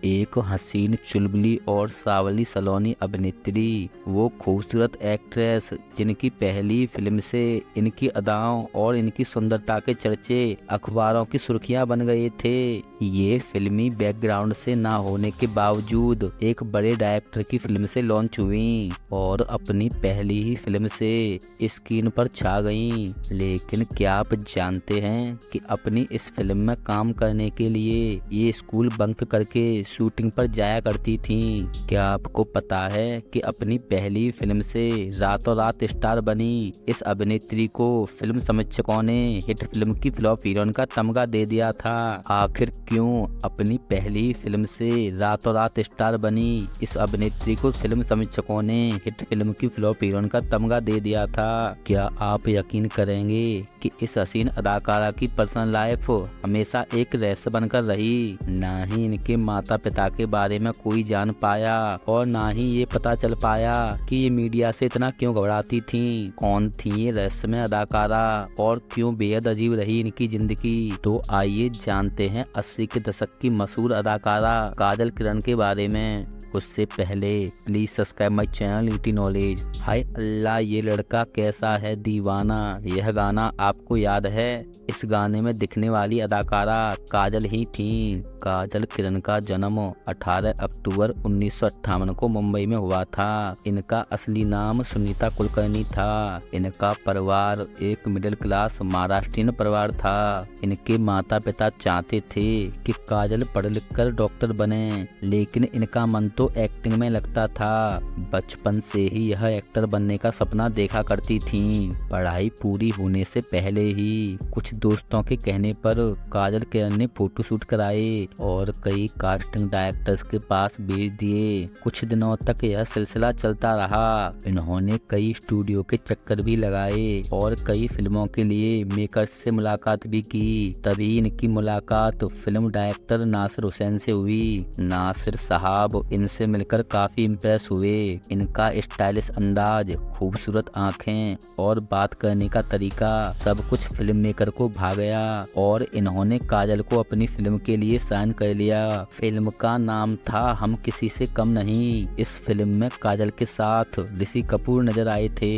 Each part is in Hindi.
एक हसीन चुलबुली और सांवली सलोनी अभिनेत्री, वो खूबसूरत एक्ट्रेस जिनकी पहली फिल्म से इनकी अदाओं और इनकी सुंदरता के चर्चे अखबारों की सुर्खियां बन गए थे। ये फिल्मी बैकग्राउंड से ना होने के बावजूद एक बड़े डायरेक्टर की फिल्म से लॉन्च हुई और अपनी पहली ही फिल्म से स्क्रीन पर छा गईं। लेकिन क्या आप जानते हैं कि अपनी इस फिल्म में काम करने के लिए ये स्कूल बंक करके शूटिंग पर जाया करती थीं? क्या आपको पता है कि अपनी पहली फिल्म से रातों रात स्टार बनी इस अभिनेत्री को फिल्म समीक्षकों ने हिट फिल्म की फ्लॉप हीरोइन का तमगा दे दिया था? आखिर क्यों अपनी पहली फिल्म से रातों रात स्टार बनी इस अभिनेत्री को फिल्म समीक्षकों ने हिट फिल्म की फ्लॉप हीरोइन का तमगा दे दिया था? क्या आप यकीन करेंगे कि इस हसीन अदाकारा की पर्सनल लाइफ हमेशा एक रहस्य बनकर रही? ना ही इनके माता पिता के बारे में कोई जान पाया और ना ही ये पता चल पाया कि ये मीडिया से इतना क्यों घबराती थीं। कौन थी ये रहस्यमय अदाकारा और क्यों बेहद अजीब रही इनकी जिंदगी? तो आइए जानते हैं 80 के दशक की मशहूर अदाकारा काजल किरण के बारे में। उससे पहले please subscribe my channel ET knowledge. हाय अल्लाह, ये लड़का कैसा है दीवाना, यह गाना आपको याद है? इस गाने में दिखने वाली अदाकारा काजल ही थी। काजल किरण का जन्म 18 अक्टूबर 1958 को मुंबई में हुआ था। इनका असली नाम सुनीता कुलकर्णी था। इनका परिवार एक मिडिल क्लास महाराष्ट्रीयन परिवार था। इनके माता पिता चाहते थे कि काजल पढ़ लिख कर डॉक्टर बने, लेकिन इनका मन तो एक्टिंग में लगता था। बचपन से ही यह एक्टर बनने का सपना देखा करती थीं। पढ़ाई पूरी होने से पहले ही कुछ दोस्तों के कहने पर काजल किरण ने फोटोशूट कराए और कई कास्टिंग डायरेक्टर्स के पास भेज दिए। कुछ दिनों तक यह सिलसिला चलता रहा। इन्होंने कई स्टूडियो के चक्कर भी लगाए और कई फिल्मों के लिए मेकर्स से मुलाकात भी की। तभी इनकी मुलाकात फिल्म डायरेक्टर नासिर हुसैन से हुई। नासिर साहब इनसे मिलकर काफी इम्प्रेस हुए। इनका स्टाइलिश अंदाज, खूबसूरत आंखें और बात करने का तरीका सब कुछ फिल्म मेकर को भा गया और इन्होंने काजल को अपनी फिल्म के लिए साइन कर लिया। फिल्म का नाम था हम किसी से कम नहीं। इस फिल्म में काजल के साथ ऋषि कपूर नजर आए थे।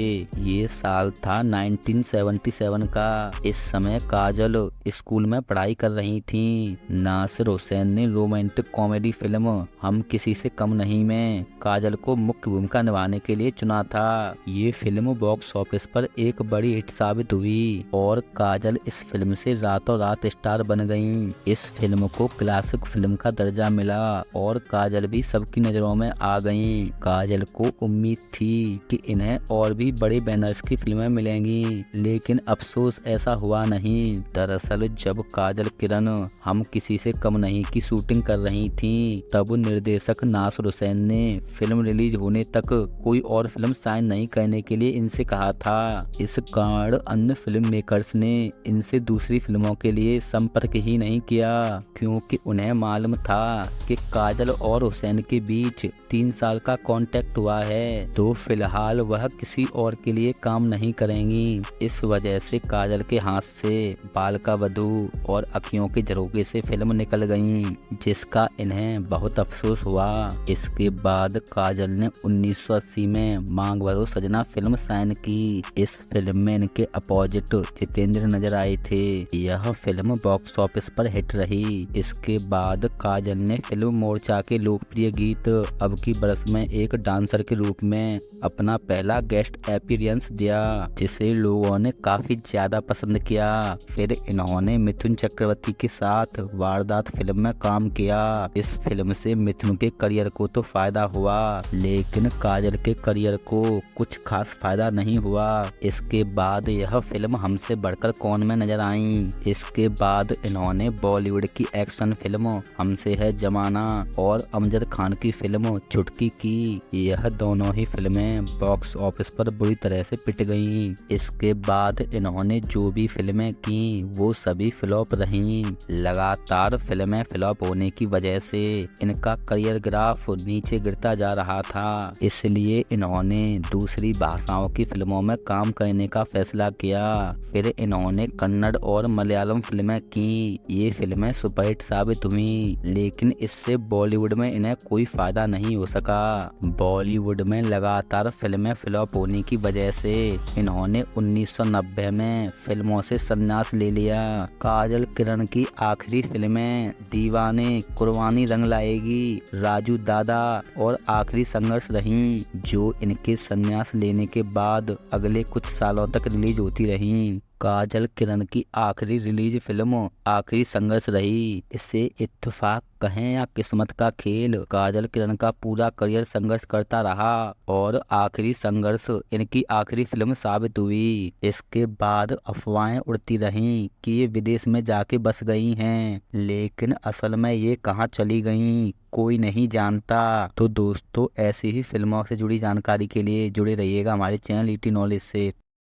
ये साल था 1977 का। इस समय काजल स्कूल में पढ़ाई कर रही थीं। नासिर हुसैन ने रोमांटिक कॉमेडी फिल्म हम किसी से कम नहीं में काजल को मुख्य भूमिका निभाने के लिए चुना था। ये फिल्म बॉक्स ऑफिस पर एक बड़ी हिट साबित हुई और काजल इस फिल्म से रातों रात स्टार बन गईं। इस फिल्म को क्लासिक फिल्म का दर्जा मिला और काजल भी सबकी नजरों में आ गईं। काजल को उम्मीद थी कि इन्हें और भी बड़े बैनर्स की फिल्में मिलेंगी, लेकिन अफसोस ऐसा हुआ नहीं। दरअसल जब काजल किरण हम किसी से कम नहीं की शूटिंग कर रही थीं, तब निर्देशक नासिर हुसैन ने फिल्म रिलीज होने तक कोई और फिल्म साइन नहीं करने के लिए इनसे कहा था। इस कारण अन्य फिल्म मेकर्स ने इनसे दूसरी फिल्मों के लिए संपर्क ही नहीं किया, क्योंकि उन्हें मालूम था कि काजल और हुसैन के बीच 3 साल का कॉन्ट्रैक्ट हुआ है, तो फिलहाल वह किसी और के लिए काम नहीं करेंगी। इस वजह से काजल के हाथ से बालिका वधू और अखियों के झरोखे से फिल्म निकल गई, जिसका इन्हें बहुत अफसोस हुआ। इसके बाद काजल ने 1980 में मांग भरो सजना फिल्म साइन की। इस फिल्म में इनके अपोजिट जितेंद्र नजर आए थे। यह फिल्म बॉक्स ऑफिस पर हिट रही। इसके बाद काजल ने फिल्म मोर्चा के लोकप्रिय गीत अब की बरस में एक डांसर के रूप में अपना पहला गेस्ट अपीयरेंस दिया, जिसे लोगों ने काफी ज्यादा पसंद किया। फिर इन्होंने मिथुन चक्रवर्ती के साथ वारदात फिल्म में काम किया। इस फिल्म से मिथुन के करियर को तो फायदा हुआ, लेकिन काजल के करियर को कुछ खास फायदा नहीं हुआ। इसके बाद यह फिल्म हमसे बढ़कर कौन में नजर आई। इसके बाद इन्होंने बॉलीवुड की एक्शन फिल्म हमसे है जमाना और अमजद खान की फिल्म चुटकी की। यह दोनों ही फिल्में बॉक्स ऑफिस पर बुरी तरह से पिट गईं। इसके बाद इन्होंने जो भी फिल्में की वो सभी फ्लॉप रहीं। लगातार फिल्में फ्लॉप होने की वजह से इनका करियर ग्राफ नीचे गिरता जा रहा था। इसलिए इन्होंने दूसरी भाषाओं की फिल्मों में काम करने का फैसला किया। फिर इन्होंने कन्नड़ और मलयालम फिल्में की। ये फिल्में सुपरहिट साबित साबित हुई, लेकिन इससे बॉलीवुड में इन्हें कोई फायदा नहीं हो सका। बॉलीवुड में लगातार फिल्में फ्लॉप होने की वजह से इन्होंने 1990 में फिल्मों से संन्यास ले लिया। काजल किरण की आखिरी फिल्में दीवाने, कुर्बानी रंग लाएगी, राजू दादा और आखिरी संघर्ष रहीं, जो इनके संन्यास लेने के बाद अगले कुछ सालों तक रिलीज होती रहीं। काजल किरण की आखिरी रिलीज फिल्म आखिरी संघर्ष रही। इसे इत्तेफाक कहें या किस्मत का खेल, काजल किरण का पूरा करियर संघर्ष करता रहा और आखिरी संघर्ष इनकी आखिरी फिल्म साबित हुई। इसके बाद अफवाहें उड़ती रहीं कि ये विदेश में जाके बस गई हैं, लेकिन असल में ये कहाँ चली गईं कोई नहीं जानता। तो दोस्तों, ऐसी ही फिल्मों से जुड़ी जानकारी के लिए जुड़े रहिएगा हमारे चैनल ईटी नॉलेज से।